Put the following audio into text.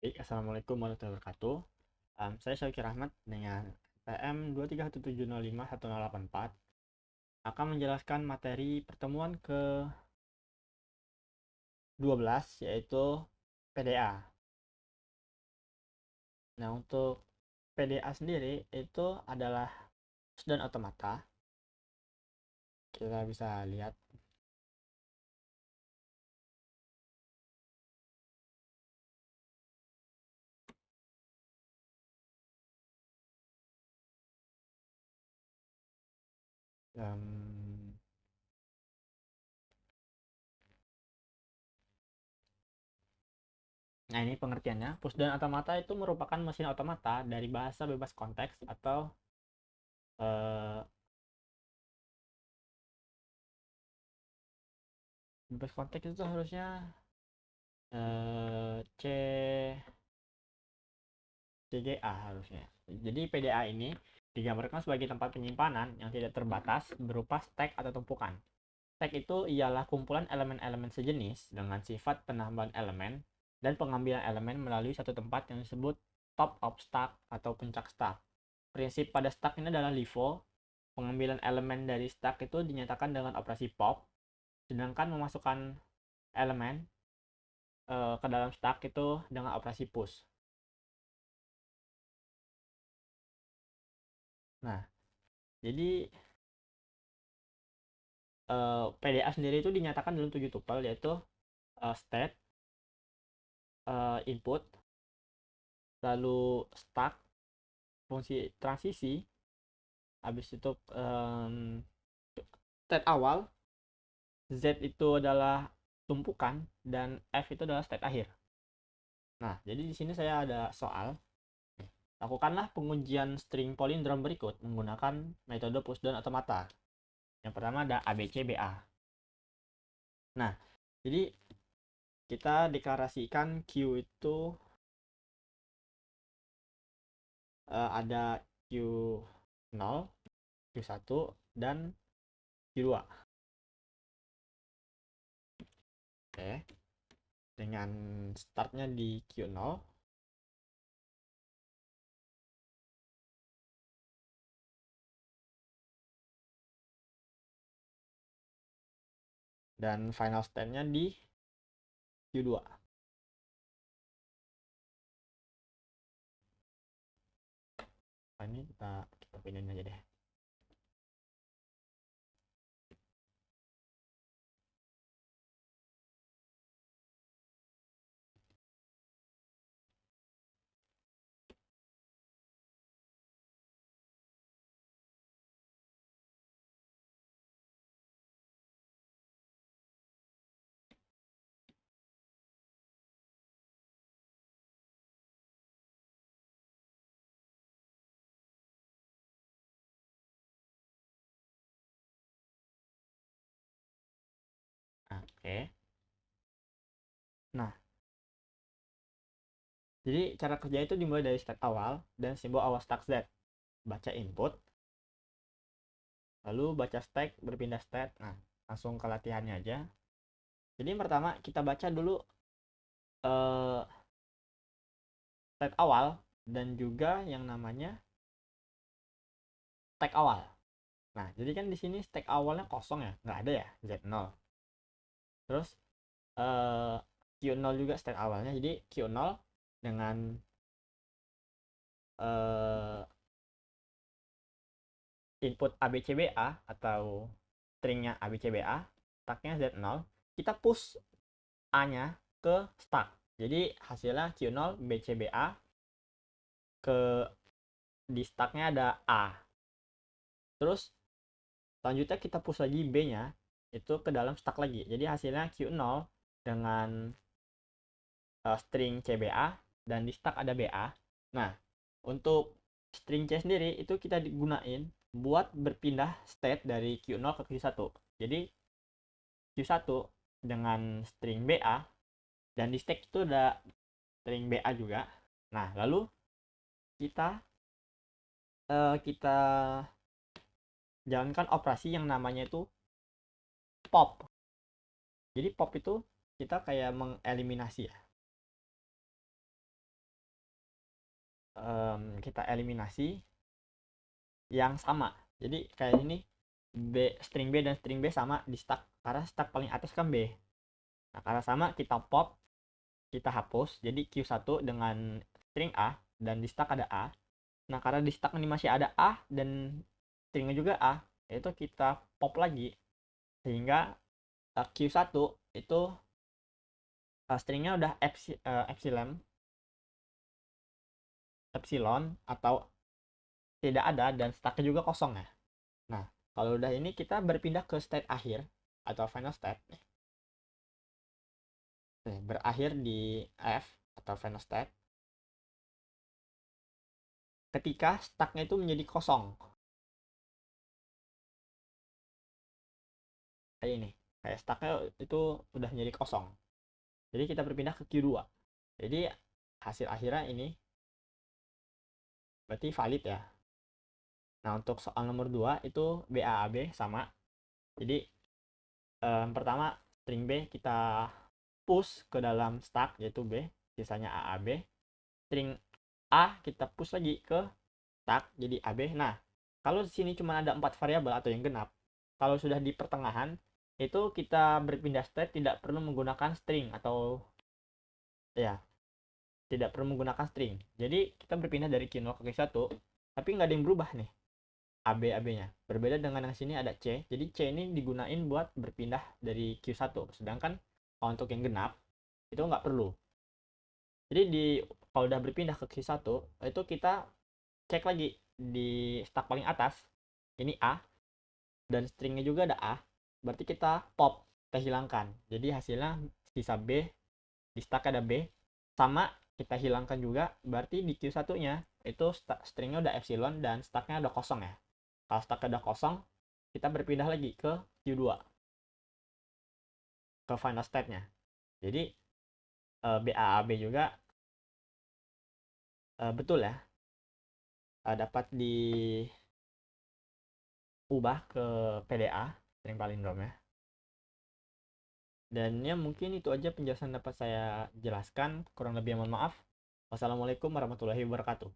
Assalamualaikum warahmatullahi wabarakatuh. Saya Syakir Ahmad dengan PM 231705184 akan menjelaskan materi pertemuan ke-12 yaitu PDA. Nah, untuk PDA sendiri itu adalah dan otomata. Kita bisa lihat um, Nah, ini pengertiannya. Push dan otomata itu merupakan mesin otomata dari bahasa bebas konteks atau uh, bebas konteks itu harusnya CGA harusnya. Jadi PDA ini digambarkan sebagai tempat penyimpanan yang tidak terbatas berupa stack atau tumpukan. Stack itu ialah kumpulan elemen-elemen sejenis dengan sifat penambahan elemen dan pengambilan elemen melalui satu tempat yang disebut top of stack atau puncak stack. Prinsip pada stack ini adalah LIFO. Pengambilan elemen dari stack itu dinyatakan dengan operasi pop, sedangkan memasukkan elemen ke dalam stack itu dengan operasi push. Nah, jadi PDA sendiri itu dinyatakan dalam 7 tuple, yaitu state, input, lalu stack, fungsi transisi, habis itu state awal, Z itu adalah tumpukan, dan F itu adalah state akhir. Nah, jadi di sini saya ada soal. Lakukanlah pengujian string palindrom berikut menggunakan metode pushdown otomata. Yang pertama ada ABCBA. Nah, jadi kita deklarasikan Q itu ada Q0, Q1, dan Q2. Oke. Dengan startnya di Q0. Dan final state-nya di Q2. Ini kita pindahin aja deh. Oke. Nah, jadi cara kerja itu dimulai dari stack awal dan simbol awal stack Z. Baca input, lalu baca stack, berpindah state. Nah, langsung ke latihannya aja. Jadi yang pertama kita baca dulu state awal dan juga yang namanya stack awal. Nah, jadi kan di sini stack awalnya kosong ya, nggak ada ya, Z0. Terus Q0 juga stack awalnya, jadi Q0 dengan input ABCBA atau stringnya ABCBA, stacknya Z0, kita push A-nya ke stack. Jadi hasilnya Q0 BCBA, ke di stacknya ada A. Terus selanjutnya kita push lagi B-nya itu ke dalam stack lagi. Jadi hasilnya Q0 dengan string CBA dan di stack ada BA. Nah, untuk string C sendiri itu kita digunain buat berpindah state dari Q0 ke Q1. Jadi Q1 dengan string BA dan di stack itu ada string BA juga. Nah, lalu kita jalankan operasi yang namanya itu pop. Jadi pop itu kita kayak mengeliminasi ya. kita eliminasi yang sama. Jadi kayak ini string B dan string B sama di stack, karena stack paling atas kan B. Nah, karena sama kita pop, kita hapus, jadi Q1 dengan string A dan di stack ada A. Nah, karena di stack ini masih ada A dan stringnya juga A, itu kita pop lagi sehingga Q1 itu stringnya udah epsilon atau tidak ada dan stacknya juga kosong ya. Nah, kalau udah ini kita berpindah ke state akhir atau final state. Berakhir di F atau final state ketika stacknya itu menjadi kosong. Kayak ini. Kayak stacknya itu udah menjadi kosong. Jadi kita berpindah ke Q2. Jadi hasil akhirnya ini berarti valid ya. Nah, untuk soal nomor 2 itu BAAB sama. Jadi pertama string B kita push ke dalam stack yaitu B, sisanya AAB. String A kita push lagi ke stack jadi AB. Nah, kalau di sini cuma ada 4 variabel atau yang genap, kalau sudah di pertengahan itu kita berpindah state tidak perlu menggunakan string atau ya tidak perlu menggunakan string. Jadi kita berpindah dari Q0 ke Q1 tapi nggak ada yang berubah nih AB-nya. Berbeda dengan yang sini ada C. Jadi C ini digunain buat berpindah dari Q1. Sedangkan untuk yang genap itu nggak perlu. Jadi kalau udah berpindah ke Q1 itu kita cek lagi di stack paling atas ini A dan stringnya juga ada A. Berarti kita pop, kita hilangkan. Jadi hasilnya sisa B, di stack ada B, sama kita hilangkan juga. Berarti di Q1-nya itu stringnya udah epsilon dan stacknya udah kosong ya. Kalau stacknya udah kosong, kita berpindah lagi ke Q2, ke final state-nya. Jadi BAAB juga betul ya, dapat diubah ke PDA, string palindrom ya. Dan ya mungkin itu aja penjelasan dapat saya jelaskan. Kurang lebih mohon maaf. Wassalamualaikum warahmatullahi wabarakatuh.